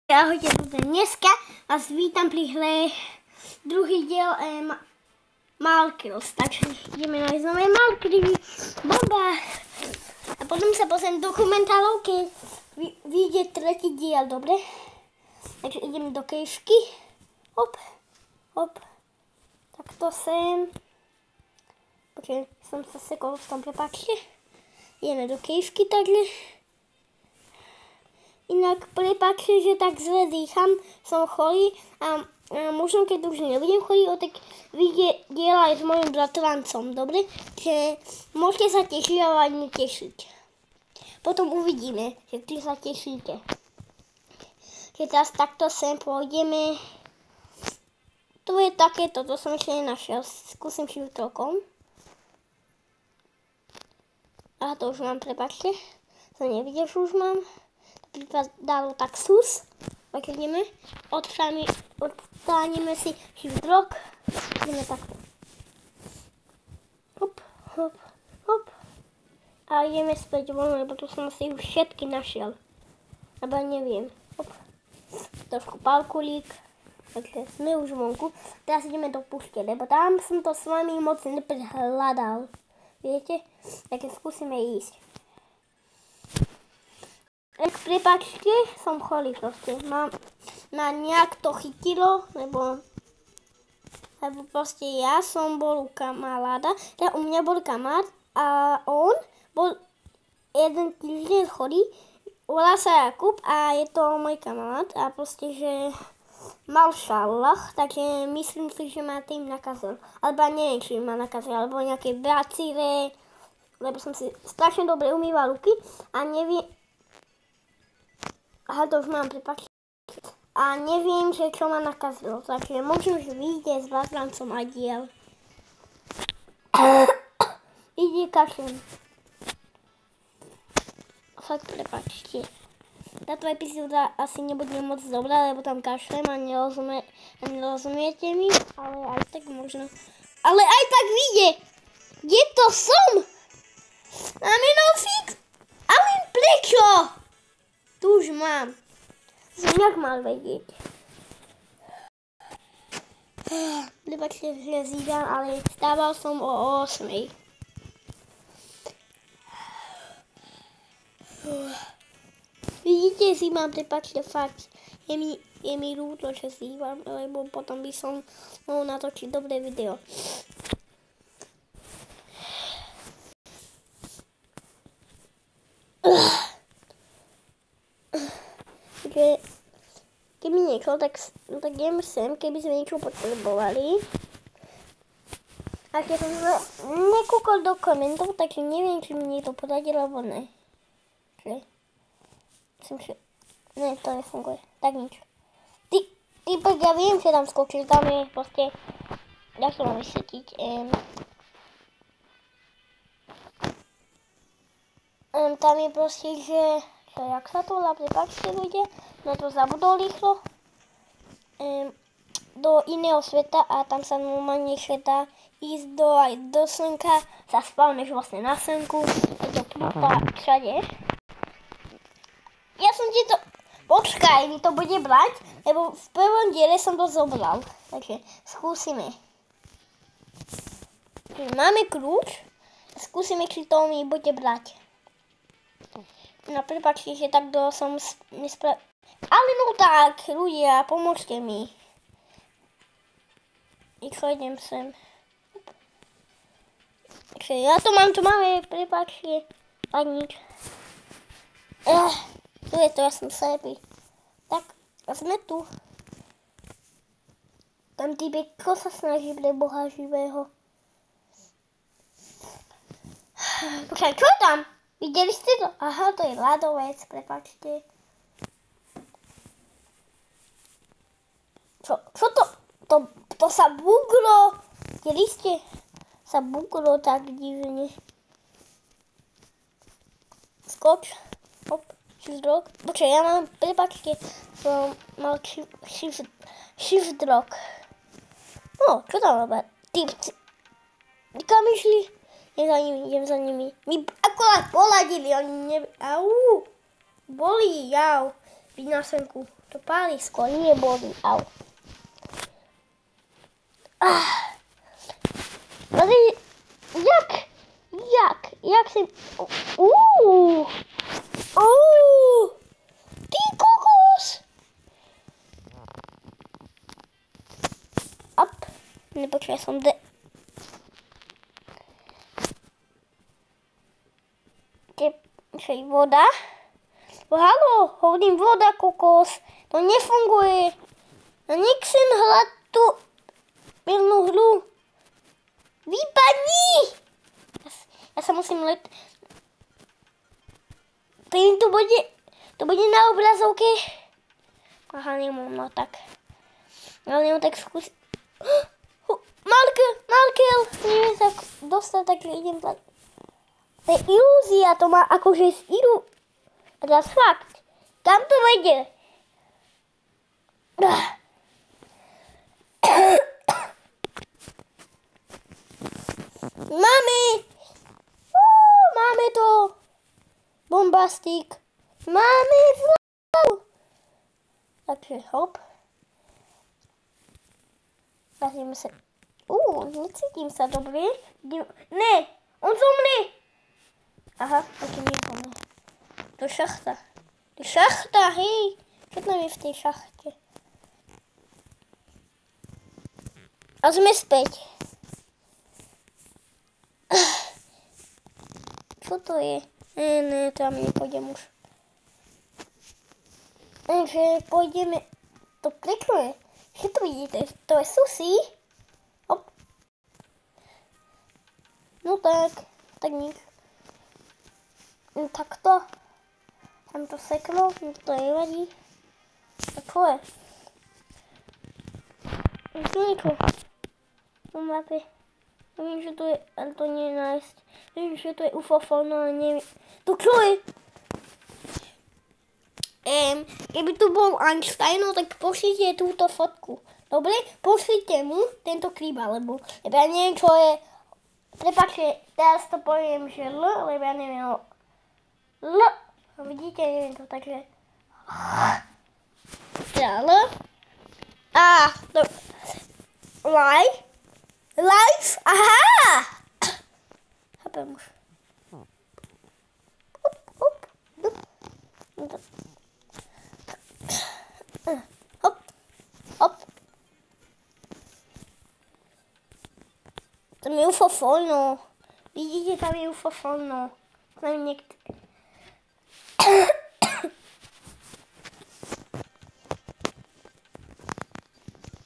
Ahojte, dneska vás vítam pri hre druhý diel Malkills. Takže ideme nájsť nové Malkily. Bomba! A potom sa pozriem dokumentárov, keď vyjde tretí diel, dobre? Takže ideme do kejšky. Hop, hop. Takto sem. Počkej, som sa sekol v tom, prepáčte. Ideme do kejšky takhle. Inak prepáčte, že tak zle dýcham, som chorý a možno keď už nebudem chorý, tak vyjde diela aj s mojim bratrancom, dobre? Že môžete sa tešiť a aj netešiť. Potom uvidíme, že ty sa tešíte. Keď teraz takto sem pôjdeme. To je takéto, to som ešte nenašiel. Skúsim šiftrokom. A to už mám, prepáčte. To nevidíš, už mám. Dalo tak sus, tak ideme, odstánime si šiftrok, ideme takto. Hop, hop, hop. A ideme späť von, lebo tu som si už všetky našiel. Lebo neviem. Hop. Trošku palkulík. Takže sme už vonku. Teraz ideme do pušte, lebo tam som to s vami moc neprehľadal. Viete? Takže skúsime ísť. Prepáčte, som chorý proste. Mám nejak to chytilo, lebo proste ja som bol u kamaráda, teda u mňa bol kamarát a on bol jeden týždeň chorý, volá sa Jakub a je to môj kamarát a proste, že mal šalach, takže myslím si, že ma tým nakazil. Alebo neviem, či ma nakazil, alebo nejaké bacíle, lebo som si strašne dobre umýval ruky a neviem. Aha, to už mám, prepáčte. A neviem, že čo ma nakazilo, takže možno, že vyjde s bratrancom aj diel. Ide kašlem. Fakt, prepáčte. Táto epizóda asi nebude moc dobrá, lebo tam kašlem a nerozumiete mi, ale aj tak možno. Ale aj tak vyjde! Kde to som? Mám jenom fix. Ale prečo? Tu už mám. Som jak mal vedieť. Prepáčte, že zídam, ale stával som o 8. Vidíte, zímam, prepáčte, fakt. Je mi ľúto, že zívam, lebo potom by som mohol natočiť dobré video. Keby niečo, tak idem sem, keby sme niečo potrebovali. A keď som nekúkol do komentov, takže neviem, či mi to poradilo, alebo ne. Ne, to nefunguje. Tak nič. Ja viem, že tam skočil, tam je proste, jak to mám vysvetliť, tam je proste, že jak sa to volá, prepáčte ľudia, na to zabudol rýchlo, do iného sveta a tam sa normálne dá ísť aj do slnka, sa spavneš vlastne na slnku, je to plúpa všade. Ja som ti to, počkaj, mi to bude brať, lebo v prvom diele som to zobral, takže skúsime. Máme kľúč, skúsime, či to mi bude brať. No prepáčte, že takto som nespravil. Ale no tak, ľudia, pomôžte mi. Rýchlo idem sem. Takže ja to máme, prepáčte. Tak nič. Tu je to, ja som slepý. Tak, a sme tu. Tam týpeko sa snaží pre Boha živého. Počkaj, čo tam? Videli ste to? Aha, to je ľadovec, prepáčte. Čo to? To sa buglo. Videli ste? Sa buglo tak divne. Skoč. Hop, šiftrok. Počkaj, ja mám, prepáčte, som mal šiftrok. No, čo tam robia? Kam išli? Idem za nimi. Mi akorát poladili, oni Au! Bolí, jau. Spí na senku. To pálisko nie bolí. Au. Jak si... Ty kokos! Up. Nepočuj, ja som Tepšej voda. Haló, hovorím voda, kokos. To nefunguje. No nechcem hrať tú milnú hru. Vypadni! Ja sa musím to bude na obrazovke. Aha, nemám, no tak. Ale nemám tak skúsiť. Markel! Neviem sa dostať, takže idem tak. To je ilúzia, to má akože z A teraz fakt. Kam to vedie? Máme to. Bombastík. Máme znovu. Takže hop. Zahrieme sa. Necítim sa dobre. Ne, on zomrie. Aha, taký nezomrie. To je šachta. To je šachta, hej. Čo tam je v tej šachte? A sme späť. Čo to je? Ne, tam nepôjdem už. Takže pôjdeme... To prekroje. Čo to vidíte? To je susí. Hop. No tak nič. Takto. Tam to seklo, to nevadí. A čo je? Tu niečo. Na mape. Neviem, že to je, ale to nie je nájsť. Neviem, že to je ufofón, ale neviem. To čo je? Keby tu bol Einstein, tak pošlite túto fotku. Dobre? Pošlite mu tento klip, lebo ja neviem, čo je. Prepáčte, teraz to poviem, že L, lebo ja neviem. L. Vidíte, neviem to, takže... L. A, to... Life, aha! Chápem už. Hop. Tam je ufofóno. Vidíte, tam je ufofóno. Tam je niekto.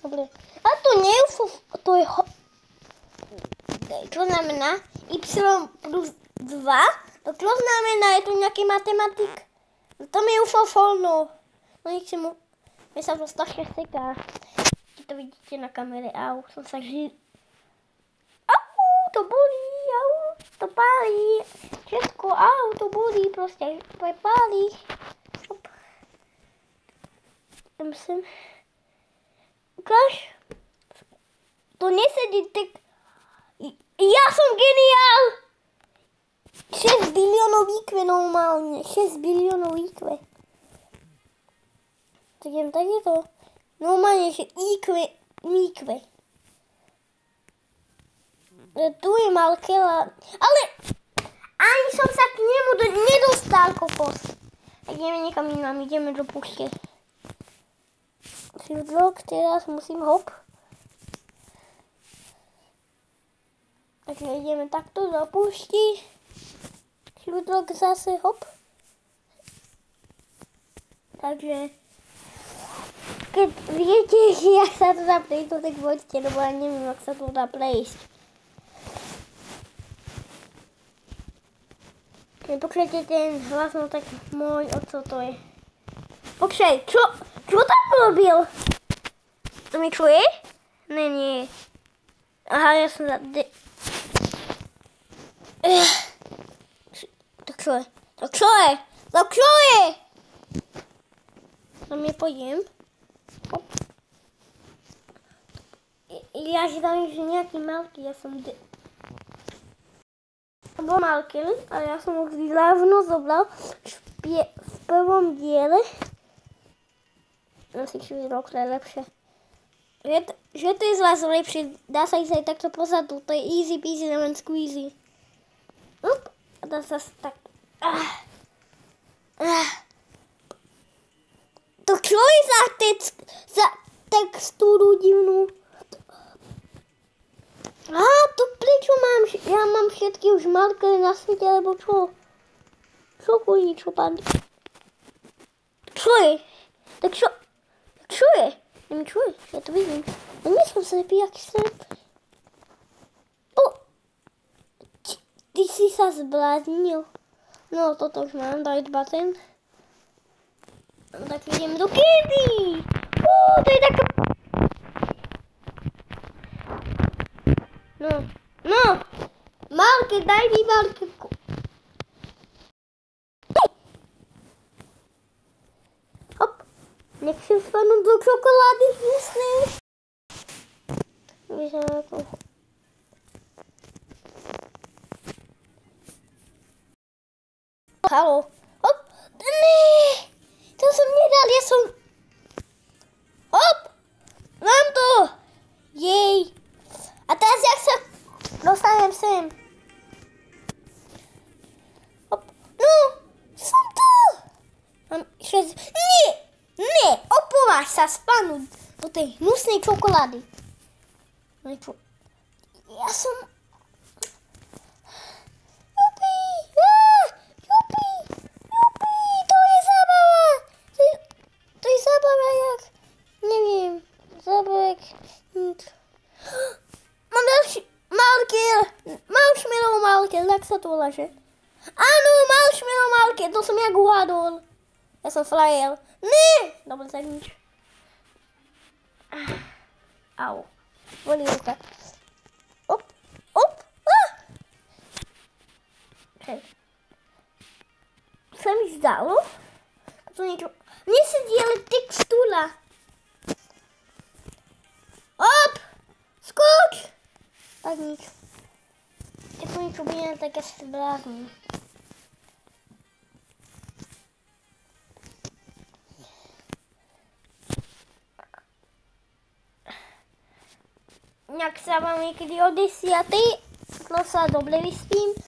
Dobre. A to nie je ufofóno. To je čo znamená? Y plus 2? To čo znamená? Je to nejaký matematik? To mi je ufofóno. No nechcem mu... Mne sa to strašne seká. Keď to vidíte na kamere. Au, som sa žil. Au, to bolí. Au, to pálí. Všetko, au, to bolí. Proste, to je pálí. Hop. Tam sem. Ukáž. To nesedí tak... Ja som geniál! 6 biliónov IQ normálne. 6 biliónov IQ. Tak jem takéto. Normálne, že IQ. Tu je Markela. Ale ani som sa k nemu nedostal, kokos. Tak ideme niekam inám, ideme do púšte. Vlog, teraz musím hop. Takže ideme takto do púšti. Vlog zase hop. Takže keď viete, jak sa to dá prejsť, tak poďte, lebo ja neviem, jak sa to dá prejsť. Keď počujete ten hlas, no tak môj oco to je. Počkaj, čo tam robil? To mi čuje? Ne, nie. Aha, ja som za... To čo je? Tam je pojem. Hop. Ja si tam že nejaký malky, ja som... To bol Malkel, ale ja som ho dávno zobral v prvom diele. Asi 4 rok, to je lepšie. Že to je z vás lepšie, dá sa ísť aj takto pozadu, to je easy peasy lemon squeezy. Up, a dá sa tak... To čo je za textúru divnú? To prečo mám? Ja mám všetky už markery na svete, alebo čo? Čo kvôli niečo padne? Čo je? Tak čo? Čo je? Neviem, čo je? Ja to vidím. Ja nie som slepý, aký som. Ty si sa zbláznil. No, toto už mám, daj button. Tak idem do kedy. To je taká... No. Malke, daj mi Malke. Hop. Nechcem spadnúť do čokolády dnesnej. Vyzerá to. Haló. Hop. Ne. To som nedal, ja som... Hop. Mám to. Jej. A teraz jak sa dostanem sem? Hop. No. Som tu. Mám 6... Nie. Opováž sa spadnúť do tej hnusnej čokolády. Ja som... Jak sa to volá, že? Áno, marshmallow market, to som jak uhádol. Ja som frajer. Ne! Dobre, tak nič. Au. Bolí ruka. Op. Hej. Sa mi zdalo? To niečo... Mne sa diele textúra. Op! Skoč! Tak nič. Ako niečo bude také strávne. Ak sa vám niekedy o 10:00, to sa dobre vyspím,